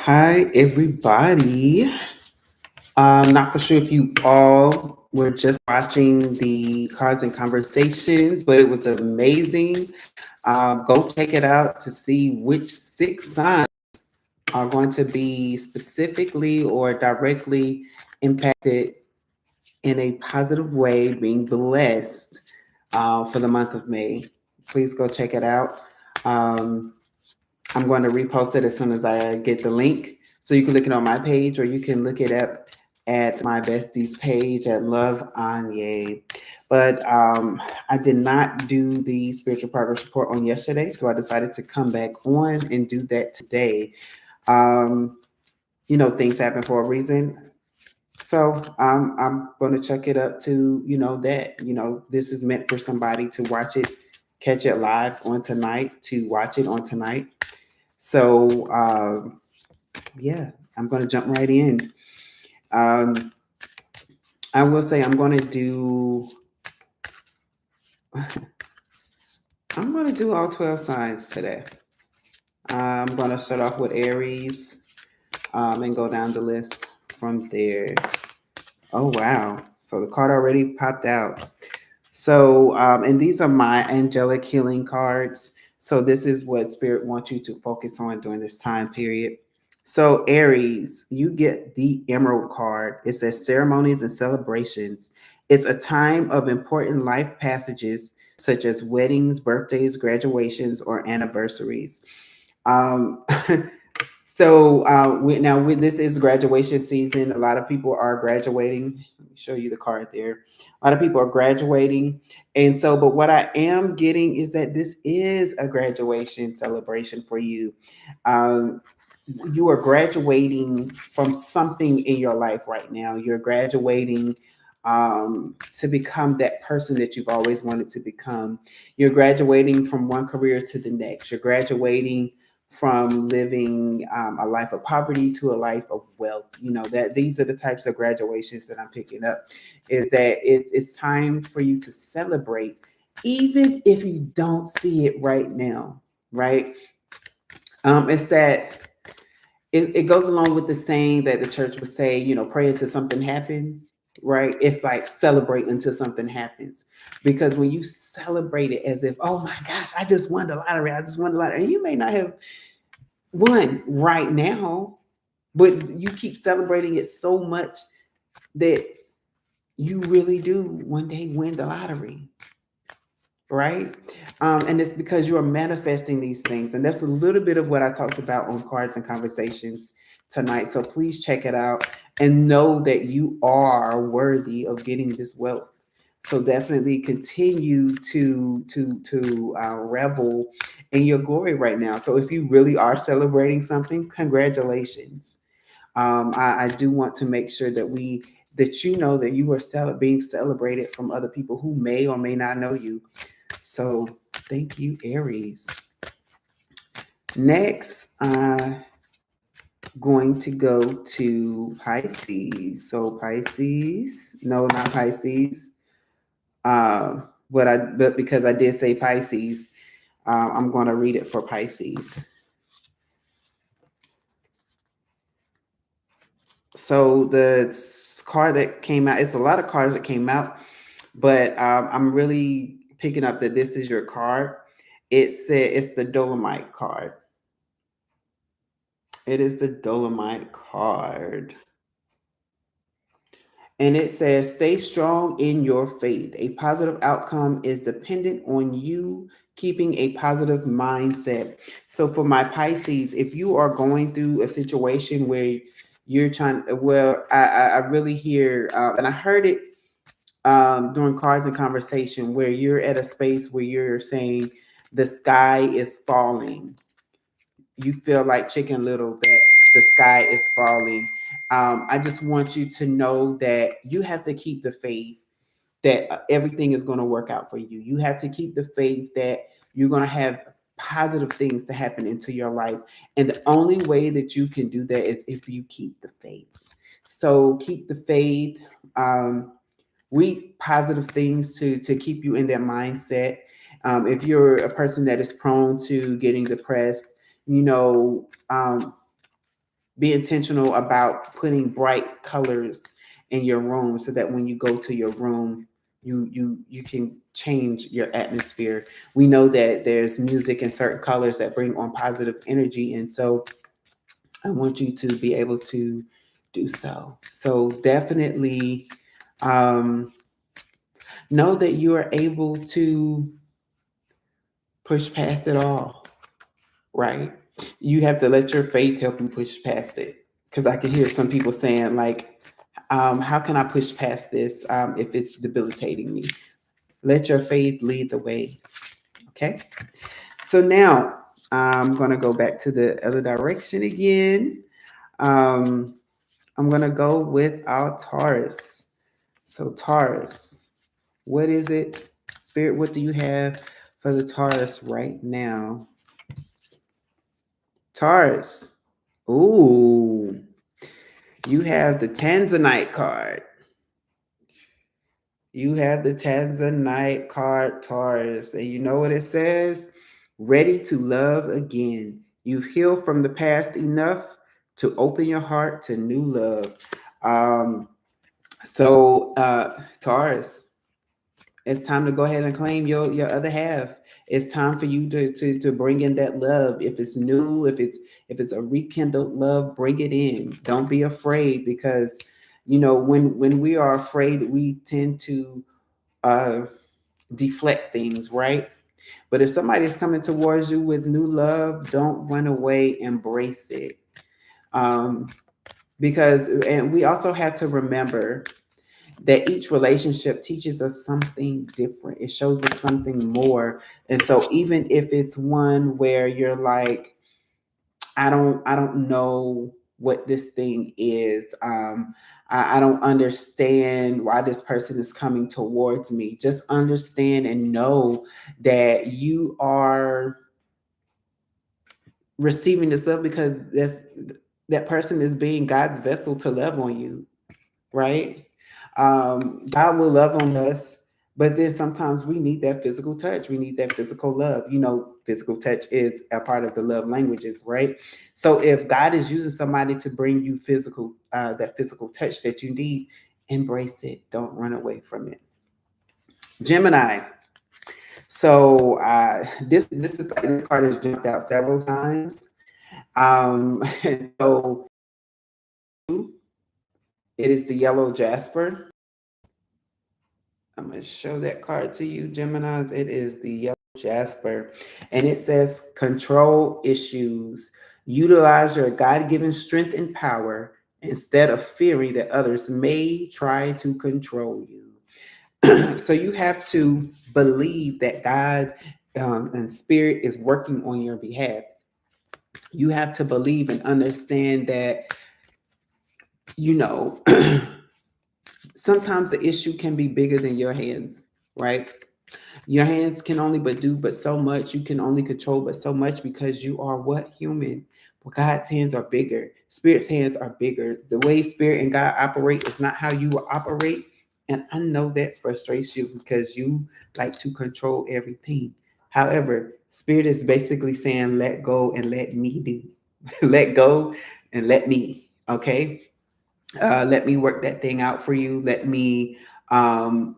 Hi, everybody. I'm not sure if you all were just watching the Cards and Conversations, but it was amazing. Go check it out to see which six signs are going to be specifically or directly impacted in a positive way, being blessed for the month of May. Please go check it out. Um, I'm going to repost it as soon as I get the link. So you can look it on my page or you can look it up at my besties page at Love Anye. But I did not do the spiritual progress report on yesterday, so I decided to come back on and do that today. Um, things happen for a reason. So I'm going to check it up to, that, this is meant for somebody to watch it, catch it live on tonight, to watch it on tonight. So, yeah, I'm going to jump right in. Um, I will say I'm going to do all 12 signs today. I'm going to start off with Aries and go down the list from there. Oh, wow. So the card already popped out. So, and these are my angelic healing cards. So this is what Spirit wants you to focus on during this time period. So, Aries, you get the Emerald card. It says ceremonies and celebrations. It's a time of important life passages such as weddings, birthdays, graduations, or anniversaries. Um, so this is graduation season. A lot of people are graduating. Let me show you the card there. A lot of people are graduating, and so, but what I am getting is that this is a graduation celebration for you. Um, you are graduating from something in your life right now. You're graduating to become that person that you've always wanted to become. You're graduating from one career to the next. You're graduating from living a life of poverty to a life of wealth. You know that these are the types of graduations that I'm picking up. Is that it's time for you to celebrate, even if you don't see it right now. Right? It's that it goes along with the saying that the church would say, pray until something happen, right? It's like celebrate until something happens. Because when you celebrate it as if, oh my gosh, I just won the lottery, I just won the lottery. And you may not have won right now, but you keep celebrating it so much that you really do one day win the lottery, right? And it's because you are manifesting these things. And that's a little bit of what I talked about on Cards and Conversations tonight. So please check it out and know that you are worthy of getting this wealth. So definitely continue to revel in your glory right now. So if you really are celebrating something, congratulations. I do want to make sure that you know that you are being celebrated from other people who may or may not know you. So thank you, Aries. Next, going to go to Pisces. So Pisces, no, not Pisces. But because I did say Pisces, I'm going to read it for Pisces. So the card that came out, it's a lot of cards that came out, but I'm really picking up that this is your card. It said it's the Dolomite card. It is the Dolomite card. And it says, stay strong in your faith. A positive outcome is dependent on you keeping a positive mindset. So, for my Pisces, if you are going through a situation where you're trying, well, I really hear, and I heard it during Cards and Conversation, where you're at a space where you're saying the sky is falling. You feel like Chicken Little, that the sky is falling. I just want you to know that you have to keep the faith that everything is going to work out for you. You have to keep the faith that you're going to have positive things to happen into your life. And the only way that you can do that is if you keep the faith. So keep the faith. Read positive things to keep you in that mindset. If you're a person that is prone to getting depressed, you know, Be intentional about putting bright colors in your room so that when you go to your room, you can change your atmosphere. We know that there's music and certain colors that bring on positive energy, and so I want you to be able to do so. So definitely um, know that you are able to push past it all, right? You have to let your faith help you push past it. Because I can hear some people saying, like, how can I push past this if it's debilitating me? Let your faith lead the way. Okay. So now I'm going to go back to the other direction again. Um, I'm going to go with our Taurus. So, Taurus, what is it? Spirit, what do you have for the Taurus right now? Taurus. Ooh, you have the Tanzanite card. You have the Tanzanite card, Taurus. And you know what it says? Ready to love again. You've healed from the past enough to open your heart to new love. Um, Taurus, it's time to go ahead and claim your other half. It's time for you to bring in that love. If it's new, if it's a rekindled love, bring it in. Don't be afraid, because when we are afraid, we tend to uh deflect things, right? But if somebody's coming towards you with new love, don't run away, embrace it. Um, because and we also have to remember that each relationship teaches us something different. It shows us something more. And so even if it's one where you're like, I don't know what this thing is. I don't understand why this person is coming towards me. Just understand and know that you are receiving this love because that person is being God's vessel to love on you, right? God will love on us, but then sometimes we need that physical touch. We need that physical love. Physical touch is a part of the love languages, right? So if God is using somebody to bring you that physical touch that you need, embrace it. Don't run away from it. Gemini. So this card has jumped out several times. So it is the yellow jasper. I'm going to show that card to you, Geminis. It is the yellow jasper, and it says control issues. Utilize your God-given strength and power instead of fearing that others may try to control you. So you have to believe that God and Spirit is working on your behalf. You have to believe and understand that, you know, sometimes the issue can be bigger than your hands, right? Your hands can only but so much. You can only control but so much because you are what? Human. But God's hands are bigger. Spirit's hands are bigger. The way Spirit and God operate is not how you will operate. And I know that frustrates you because you like to control everything. However, Spirit is basically saying, let go and let me do. Let go and let me. Okay. Let me work that thing out for you. Let me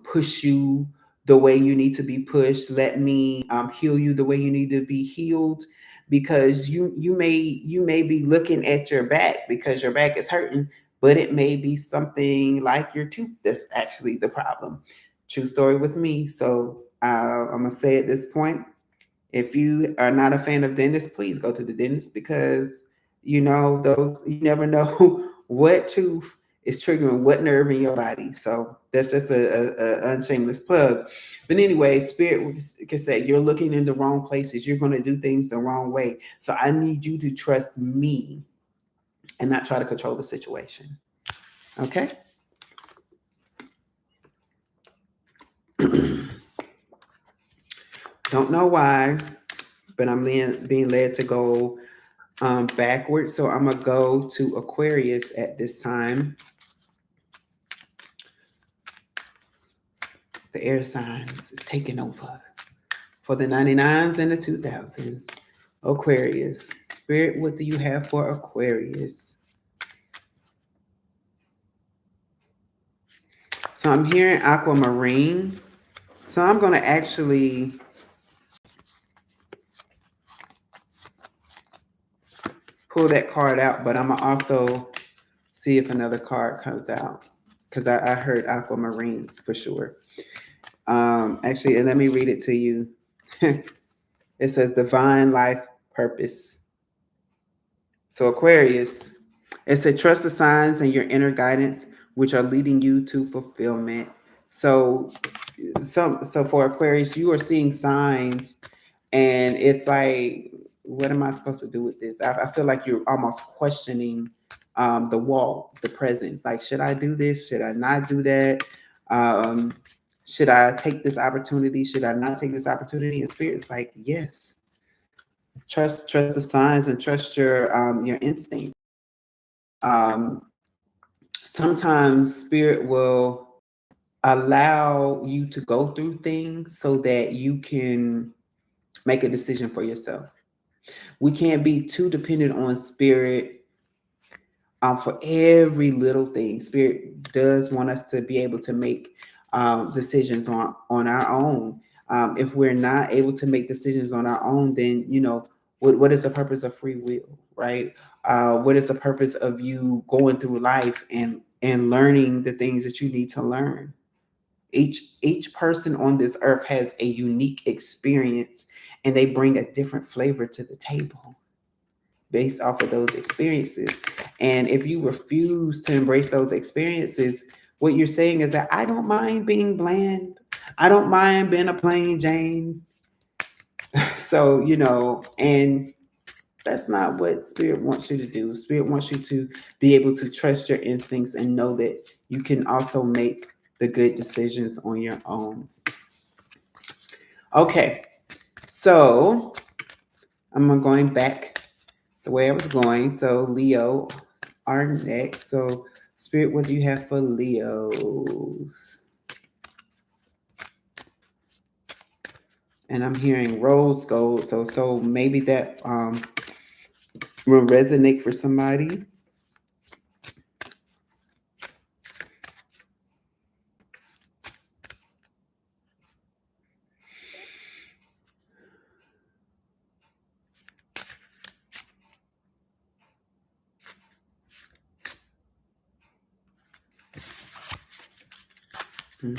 push you the way you need to be pushed. Let me heal you the way you need to be healed, because you may be looking at your back because your back is hurting, but it may be something like your tooth that's actually the problem. True story with me. So I'm gonna say at this point, if you are not a fan of dentists, please go to the dentist, because those, you never know what tooth is triggering what nerve in your body. So that's just a unshameless plug. But anyway, Spirit can say you're looking in the wrong places. You're going to do things the wrong way. So I need you to trust me and not try to control the situation. Okay. Don't know why, but I'm being led to go backwards. So I'm going to go to Aquarius at this time. The air signs is taking over for the 99s and the 2000s. Aquarius. Spirit, what do you have for Aquarius? So I'm hearing aquamarine. So I'm going to actually pull that card out, but I'm going to also see if another card comes out because I heard aquamarine for sure. Actually, and let me read it to you. It says divine life purpose. So Aquarius, it said trust the signs and your inner guidance, which are leading you to fulfillment. So, so for Aquarius, you are seeing signs, and it's like, what am I supposed to do with this? I feel like you're almost questioning the walk, the presence. Like, should I do this? Should I not do that? Um, should I take this opportunity? Should I not take this opportunity? And Spirit's like, yes. Trust the signs and trust your instinct. Um, Sometimes Spirit will allow you to go through things so that you can make a decision for yourself. We can't be too dependent on Spirit for every little thing. Spirit does want us to be able to make decisions on our own. If we're not able to make decisions on our own, then what is the purpose of free will, right? What is the purpose of you going through life and learning the things that you need to learn? Each person on this earth has a unique experience, and they bring a different flavor to the table based off of those experiences. And if you refuse to embrace those experiences, what you're saying is that I don't mind being bland. I don't mind being a plain Jane. So, and that's not what Spirit wants you to do. Spirit wants you to be able to trust your instincts and know that you can also make the good decisions on your own. Okay, so I'm going back the way I was going. So Leo are next. So Spirit, what do you have for Leos? And I'm hearing rose gold. So maybe that will resonate for somebody. Okay.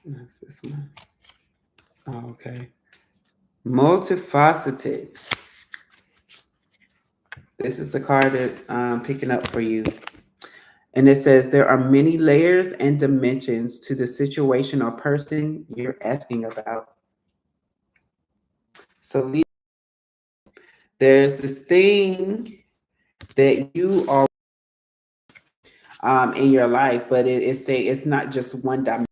That's this one. Oh, okay. Multifaceted. This is the card that I'm picking up for you. And it says there are many layers and dimensions to the situation or person you're asking about. So there's this thing that you are in your life, but it's not just one dimension.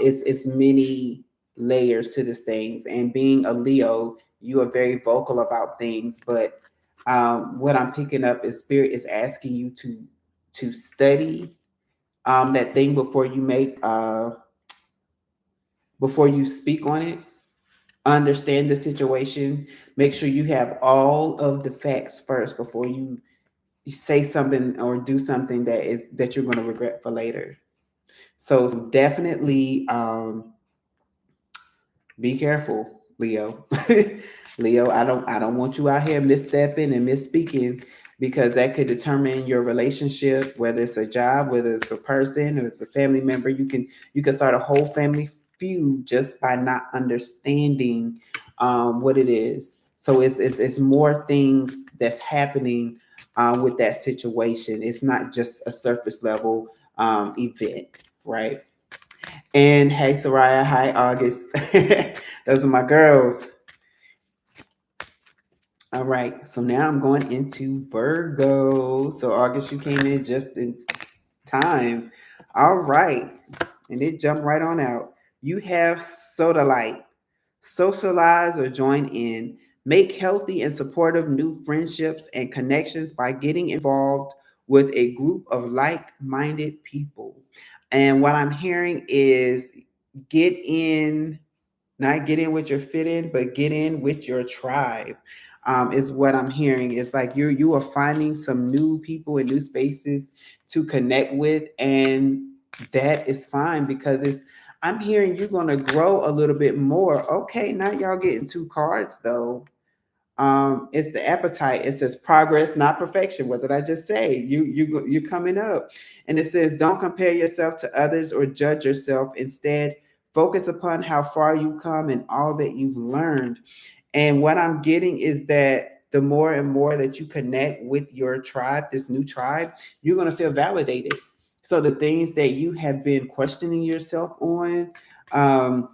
It's many layers to these things. And being a Leo, you are very vocal about things. But what I'm picking up is Spirit is asking you to study that thing before you speak on it. Understand the situation. Make sure you have all of the facts first before you say something or do something that you're going to regret for later. So definitely be careful, Leo. Leo, I don't want you out here misstepping and misspeaking, because that could determine your relationship, whether it's a job, whether it's a person, or it's a family member. You can start a whole family feud just by not understanding what it is. So it's more things that's happening with that situation. It's not just a surface level event, right? And hey, Soraya. Hi, August. Those are my girls. All right. So now I'm going into Virgo. So, August, you came in just in time. All right. And it jumped right on out. You have Sodalite. Socialize or join in. Make healthy and supportive new friendships and connections by getting involved with a group of like minded people. And what I'm hearing is get in, not get in with your fit in, but get in with your tribe. is what I'm hearing. It's like you are finding some new people and new spaces to connect with, and that is fine because it's. I'm hearing you're gonna grow a little bit more. Okay, now y'all getting two cards though. It's the appetite. It says progress, not perfection. What did I just say? You're coming up, and it says don't compare yourself to others or judge yourself. Instead, focus upon how far you come and all that you've learned. And what I'm getting is that the more and more that you connect with your tribe, this new tribe, you're gonna feel validated. So the things that you have been questioning yourself on. Um,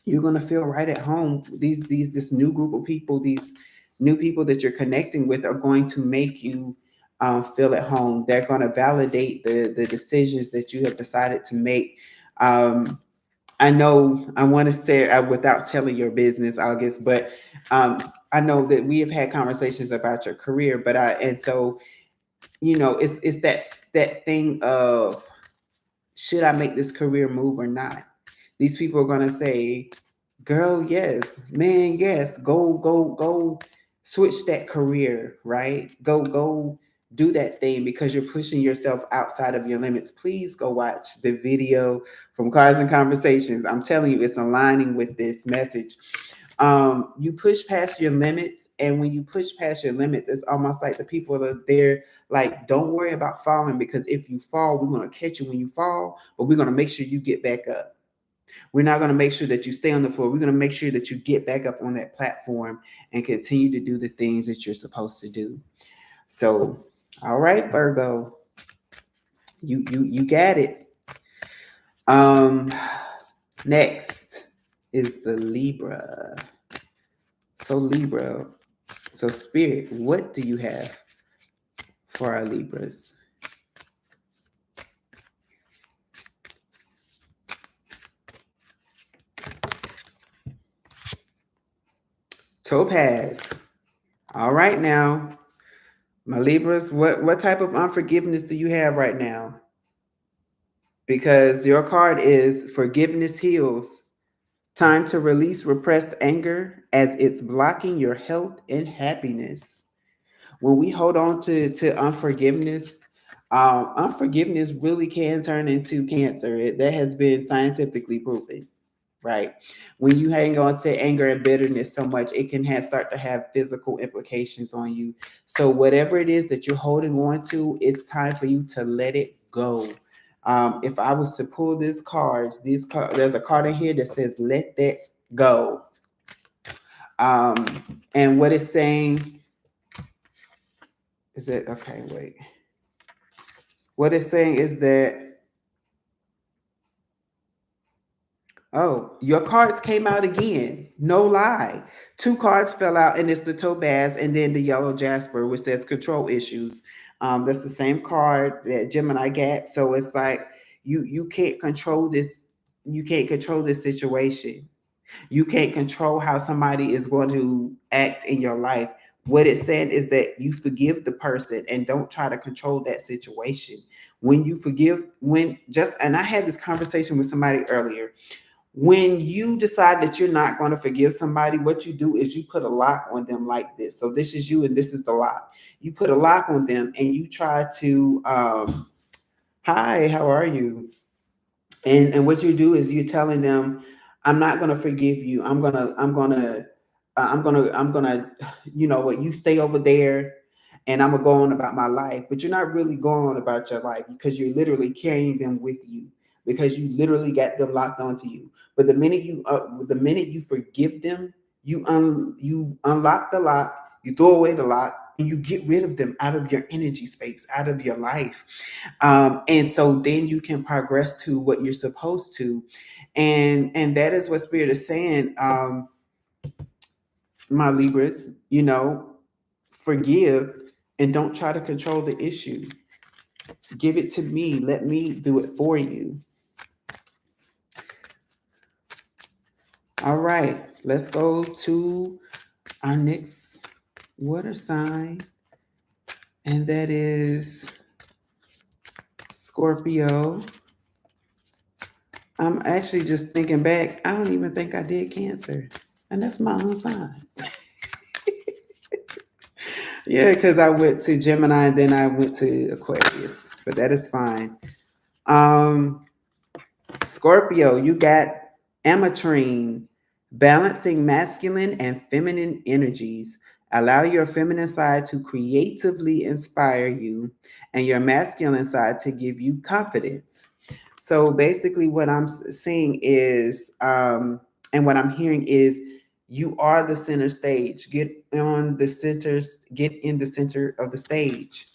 you're going to feel right at home. These this new group of people, these new people that you're connecting with are going to make you feel at home. They're going to validate the decisions that you have decided to make. um, I know I want to say without telling your business, August, but um, I know that we have had conversations about your career, but so it's that thing of, should I make this career move or not? These people are gonna say, girl, yes, man, yes, go switch that career, right? Go do that thing because you're pushing yourself outside of your limits. Please go watch the video from Cars and Conversations. I'm telling you, it's aligning with this message. You push past your limits, and when you push past your limits, it's almost like the people that are there, like, don't worry about falling, because if you fall, we're going to catch you when you fall, but we're going to make sure you get back up. We're not going to make sure that you stay on the floor. We're going to make sure that you get back up on that platform and continue to do the things that you're supposed to do. So, all right, Virgo, you got it. Um, next is the Libra. So Libra, so Spirit, what do you have for our Libras? Topaz. All right now, my Libras, what type of unforgiveness do you have right now? Because your card is forgiveness heals. Time to release repressed anger as it's blocking your health and happiness. When we hold on to unforgiveness, unforgiveness really can turn into cancer. That has been scientifically proven, right? When you hang on to anger and bitterness so much, it can start to have physical implications on you. So whatever it is that you're holding on to, it's time for you to let it go. If I was to pull there's a card in here that says "Let that go," and what it's saying is that, okay, wait. What it's saying is that, oh, your cards came out again. No lie. Two cards fell out, and it's the Topaz and then the yellow Jasper, which says control issues. That's the same card that Gemini got. So it's like you can't control this. You can't control this situation. You can't control how somebody is going to act in your life. What it's saying is that you forgive the person and don't try to control that situation. When you forgive, and I had this conversation with somebody earlier. When you decide that you're not going to forgive somebody, what you do is you put a lock on them like this. So this is you and this is the lock. You put a lock on them and you try to, hi, how are you? And what you do is you're telling them, I'm not going to forgive you. I'm gonna, you know what, you stay over there and I'm gonna go on about my life. But you're not really going on about your life because you're literally carrying them with you, because you literally got them locked onto you. But the minute you forgive them, you unlock the lock, you throw away the lock, and you get rid of them out of your energy space, out of your life. And so then you can progress to what you're supposed to. And that is what Spirit is saying. My Libras, forgive and don't try to control the issue. Give it to me. Let me do it for you. All right, let's go to our next water sign, and that is Scorpio. I'm actually just thinking back. I don't even think I did Cancer, and that's my own sign. Yeah, because I went to Gemini and then I went to Aquarius, but that is fine. Um, Scorpio, you got Ametrine, balancing masculine and feminine energies. Allow your feminine side to creatively inspire you and your masculine side to give you confidence. So basically, what I'm seeing is, and what I'm hearing is, you are the center stage. Get in the center of the stage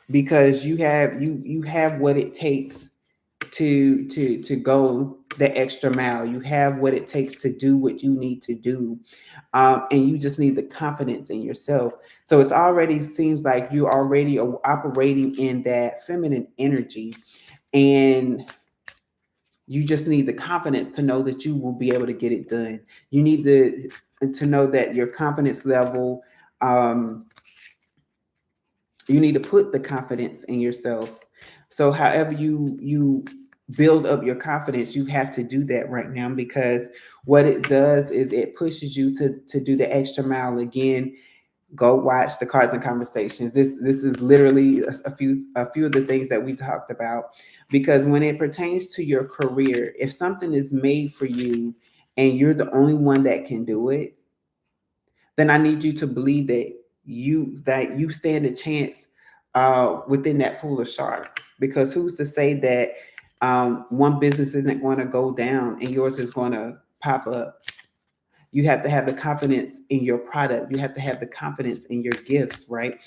because you have what it takes to go the extra mile. You have what it takes to do what you need to do, and you just need the confidence in yourself. So it's already seems like you're already operating in that feminine energy, and you just need the confidence to know that you will be able to get it done. You need to know that your confidence level. Um, you need to put the confidence in yourself. So however you build up your confidence, you have to do that right now, because what it does is it pushes you to do the extra mile again. Go watch the Cards and Conversations. This is literally a few of the things that we talked about, because when it pertains to your career, if something is made for you and you're the only one that can do it, then I need you to believe that you stand a chance within that pool of sharks. Because who's to say that one business isn't going to go down and yours is going to pop up? You have to have the confidence in your product. You have to have the confidence in your gifts, right?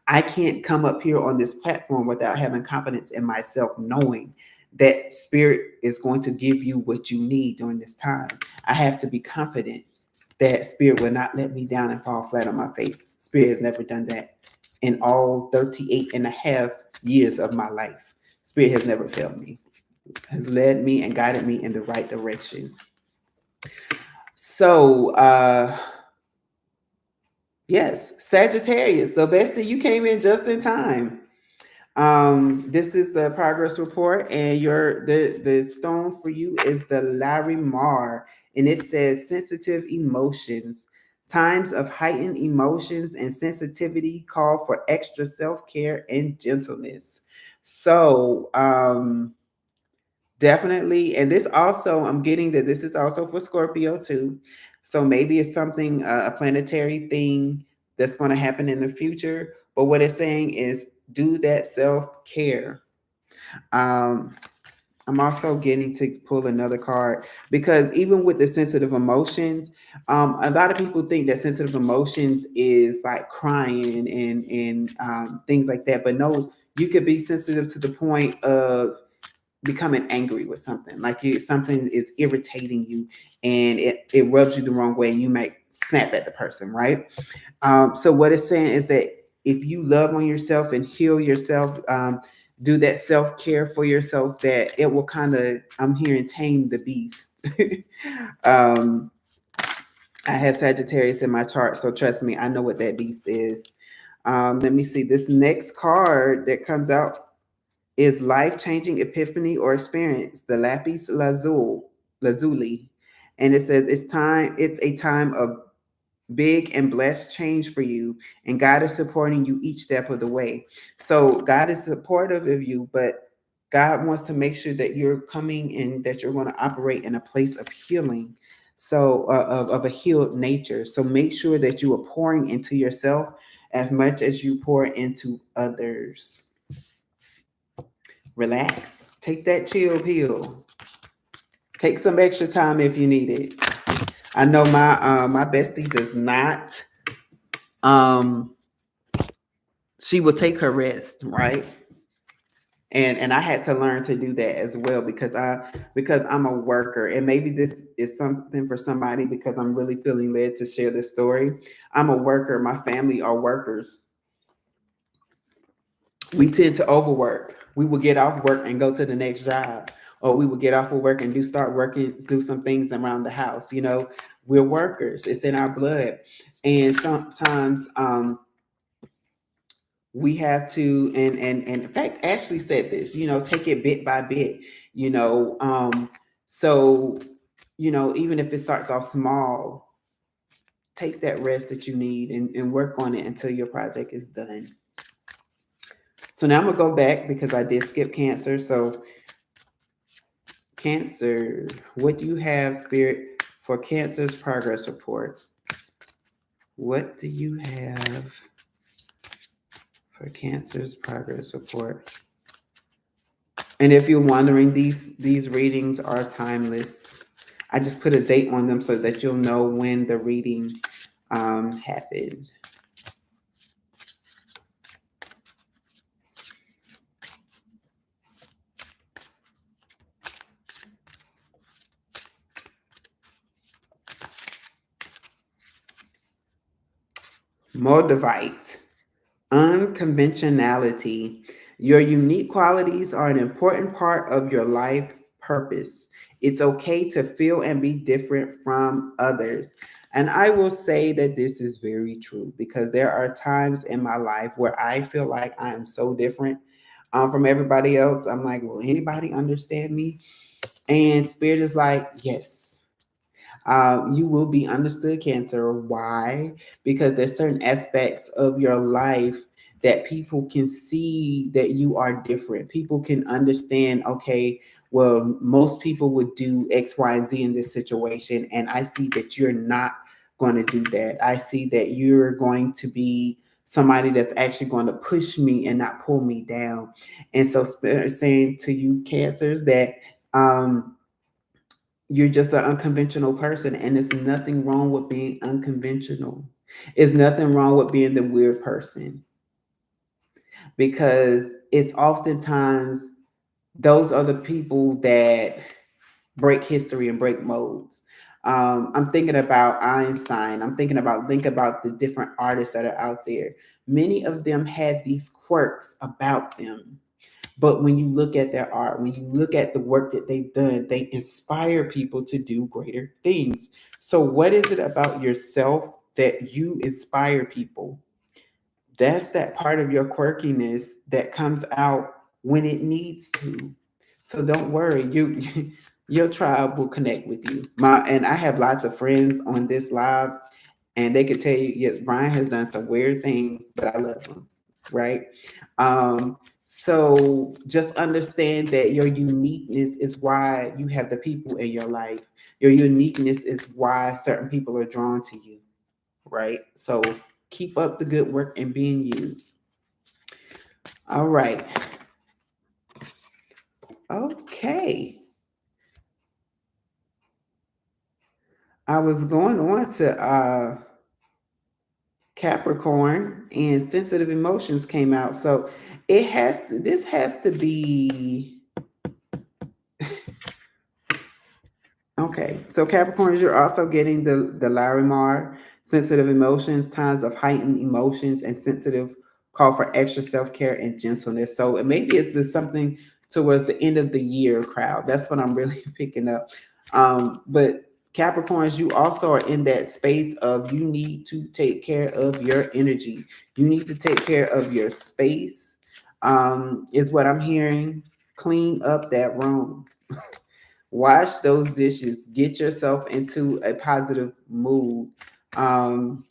I can't come up here on this platform without having confidence in myself, knowing that spirit is going to give you what you need during this time. I have to be confident that spirit will not let me down and fall flat on my face. Spirit has never done that in all 38 and a half years of my life. Spirit has never failed me, has led me and guided me in the right direction. So, yes, Sagittarius. So, Bestie, you came in just in time. This is the progress report, and the stone for you is the Larry Marr, and it says sensitive emotions. Times of heightened emotions and sensitivity call for extra self care and gentleness. So, definitely. And this also, I'm getting that this is also for Scorpio too. So maybe it's something, a planetary thing that's going to happen in the future. But what it's saying is do that self care. Um, I'm also getting to pull another card, because even with the sensitive emotions, a lot of people think that sensitive emotions is like crying and things like that. But no, you could be sensitive to the point of becoming angry with something, like something is irritating you and it rubs you the wrong way, and you might snap at the person, right? So what it's saying is that if you love on yourself and heal yourself, do that self-care for yourself, that it will kind of, I'm hearing, tame the beast. um, I have Sagittarius in my chart, so trust me, I know what that beast is. Let me see, this next card that comes out is life-changing epiphany or experience, the lazuli. And it says it's a time of big and blessed change for you, and God is supporting you each step of the way. So God is supportive of you, but God wants to make sure that you're coming and that you're going to operate in a place of healing, so of a healed nature. So make sure that you are pouring into yourself as much as you pour into others. Relax, take that chill pill, take some extra time if you need it. I know my bestie does not. um she will take her rest, right? And I had to learn to do that as well, because I'm a worker, and maybe this is something for somebody, because I'm really feeling led to share this story. I'm a worker, my family are workers. We tend to overwork. We will get off work and go to the next job, or we will get off of work and start working, do some things around the house. We're workers. It's in our blood, and sometimes we have to. And in fact, Ashley said this. Take it bit by bit. So even if it starts off small, take that rest that you need and work on it until your project is done. So now I'm gonna go back because I did skip Cancer. So Cancer, what do you have, Spirit, for Cancer's progress report? What do you have for Cancer's progress report? And if you're wondering, these readings are timeless. I just put a date on them so that you'll know when the reading happened. Moldavite. Unconventionality. Your unique qualities are an important part of your life purpose. It's okay to feel and be different from others. And I will say that this is very true because there are times in my life where I feel like I am so different from everybody else. I'm like, will anybody understand me? And Spirit is like, yes. You will be understood, Cancer. Why? Because there's certain aspects of your life that people can see that you are different. People can understand, okay, well, most people would do X, Y, and Z in this situation. And I see that you're not going to do that. I see that you're going to be somebody that's actually going to push me and not pull me down. And so, Spirit is saying to you, Cancers, that you're just an unconventional person, and there's nothing wrong with being unconventional. There's nothing wrong with being the weird person because it's oftentimes those are the people that break history and break modes. I'm thinking about Einstein. I'm thinking about think about the different artists that are out there. Many of them had these quirks about them. But when you look at their art, when you look at the work that they've done, they inspire people to do greater things. So, what is it about yourself that you inspire people? That's that part of your quirkiness that comes out when it needs to. So don't worry, you your tribe will connect with you. And I have lots of friends on this live, and they could tell you, yes, Brian has done some weird things, but I love him, right? Um, so just understand that your uniqueness is why you have the people in your life. Your uniqueness is why certain people are drawn to you, right? So keep up the good work and being you. All right. Okay. I was going on to Capricorn and sensitive emotions came out. So this has to be okay. So Capricorns, you're also getting the Larimar, sensitive emotions, times of heightened emotions and sensitive call for extra self-care and gentleness. So maybe it's just something towards the end of the year crowd. That's what I'm really picking up. But Capricorns, you also are in that space of you need to take care of your energy. You need to take care of your space, is what I'm hearing. Clean up that room. Wash those dishes. Get yourself into a positive mood. Um,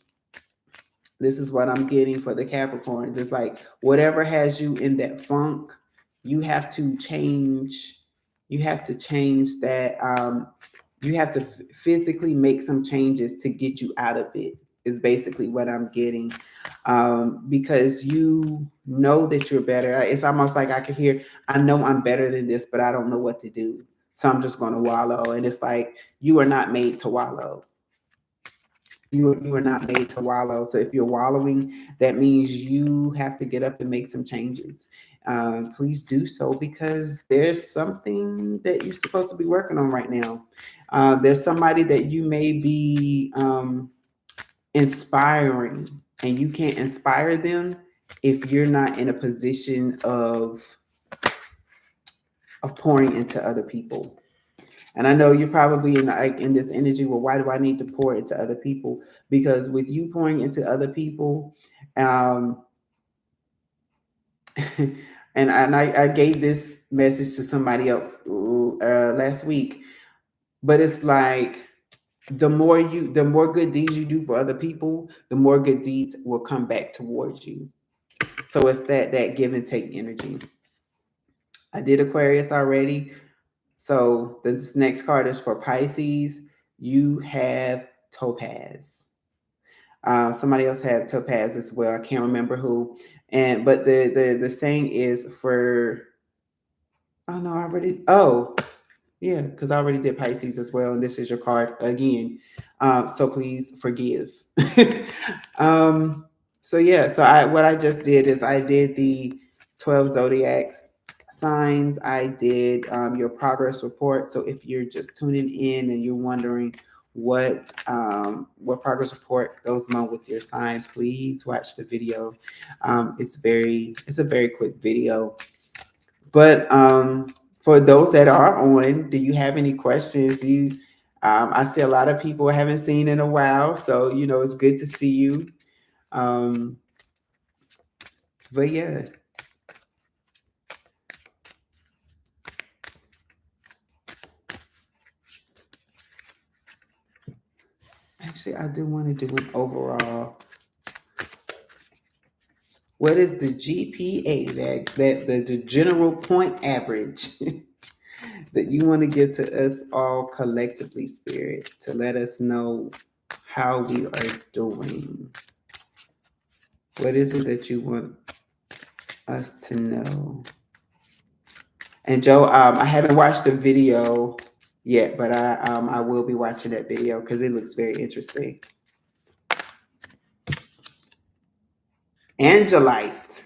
this is what I'm getting for the Capricorns. It's like whatever has you in that funk, you have to change. You have to change that. You have to physically make some changes to get you out of it. Is basically what I'm getting, because you know that you're better. It's almost like I can hear, I know I'm better than this, but I don't know what to do. So I'm just going to wallow. And it's like, you are not made to wallow. You are not made to wallow. So if you're wallowing, that means you have to get up and make some changes. Please do so because there's something that you're supposed to be working on right now. There's somebody that you may be inspiring, and you can't inspire them if you're not in a position of pouring into other people. And I know you're probably in this energy. Well, why do I need to pour into other people? Because with you pouring into other people, um, and I gave this message to somebody else last week, but it's like the more good deeds you do for other people, the more good deeds will come back towards you. So it's that give and take energy. I did Aquarius already. So this next card is for Pisces. You have Topaz. Somebody else had Topaz as well. I can't remember who. And but the saying is for, oh no, I already, oh yeah, because I already did Pisces as well, and this is your card again. So please forgive. um, so yeah, so what I just did is I did the 12 zodiacs signs. I did your progress report. So if you're just tuning in and you're wondering what progress report goes along with your sign, please watch the video. It's a very quick video. But for those that are on, do you have any questions? I see a lot of people I haven't seen in a while, so it's good to see you. Um, but yeah, actually, I do want to do an overall. What is the GPA, the general point average that you want to give to us all collectively, Spirit, to let us know how we are doing? What is it that you want us to know? And Joe, I haven't watched the video yet, but I will be watching that video because it looks very interesting. Angelite,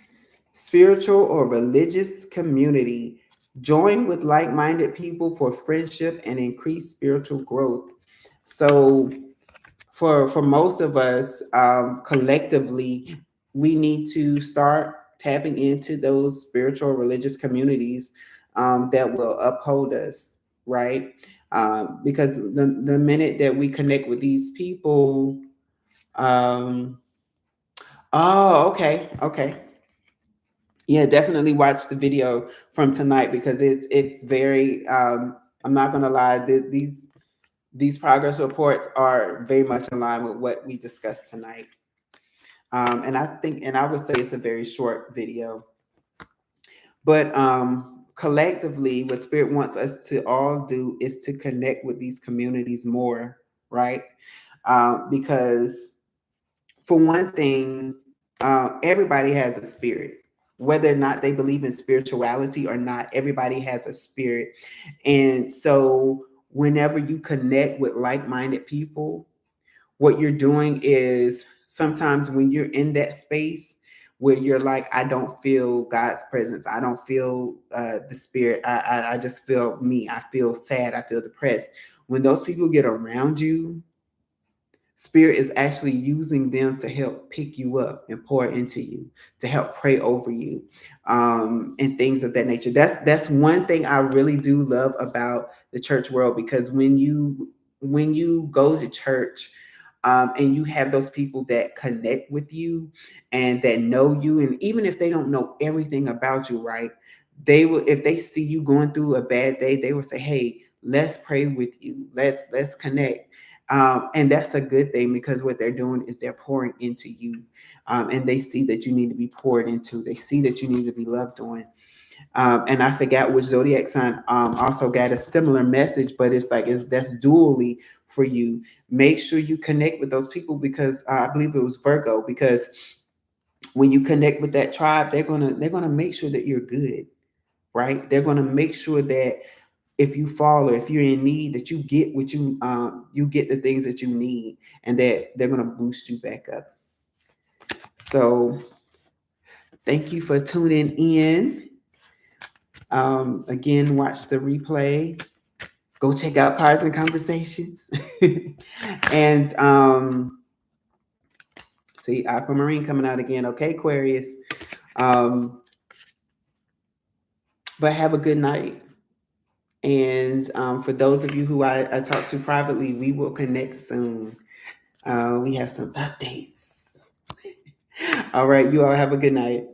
spiritual or religious community. Join with like-minded people for friendship and increased spiritual growth. So for most of us, collectively, we need to start tapping into those spiritual religious communities that will uphold us, right? Because the minute that we connect with these people, um, oh, okay. Yeah, definitely watch the video from tonight because it's very. I'm not gonna lie, these progress reports are very much in line with what we discussed tonight. And I would say it's a very short video. But collectively, what Spirit wants us to all do is to connect with these communities more, right? Because for one thing, everybody has a spirit. Whether or not they believe in spirituality or not, everybody has a spirit. And so whenever you connect with like-minded people, what you're doing is sometimes when you're in that space where you're like, I don't feel God's presence, I don't feel the spirit, I just feel me, I feel sad, I feel depressed. When those people get around you, Spirit is actually using them to help pick you up and pour into you, to help pray over you, and things of that nature. That's one thing I really do love about the church world, because when you go to church, and you have those people that connect with you and that know you, and even if they don't know everything about you, right? They will, if they see you going through a bad day, they will say, "Hey, let's pray with you. Let's connect." And that's a good thing, because what they're doing is they're pouring into you, and they see that you need to be poured into. They see that you need to be loved on. And I forgot which zodiac sign also got a similar message, but that's dually for you. Make sure you connect with those people, because I believe it was Virgo. Because when you connect with that tribe, they're gonna make sure that you're good, right? They're gonna make sure that if you fall or if you're in need, that you get what you get the things that you need, and that they're gonna boost you back up. So thank you for tuning in. Again, watch the replay. Go check out Cards and Conversations. And see Aquamarine coming out again. Okay, Aquarius. But have a good night. And for those of you who I talked to privately, we will connect soon. We have some updates. All right, you all have a good night.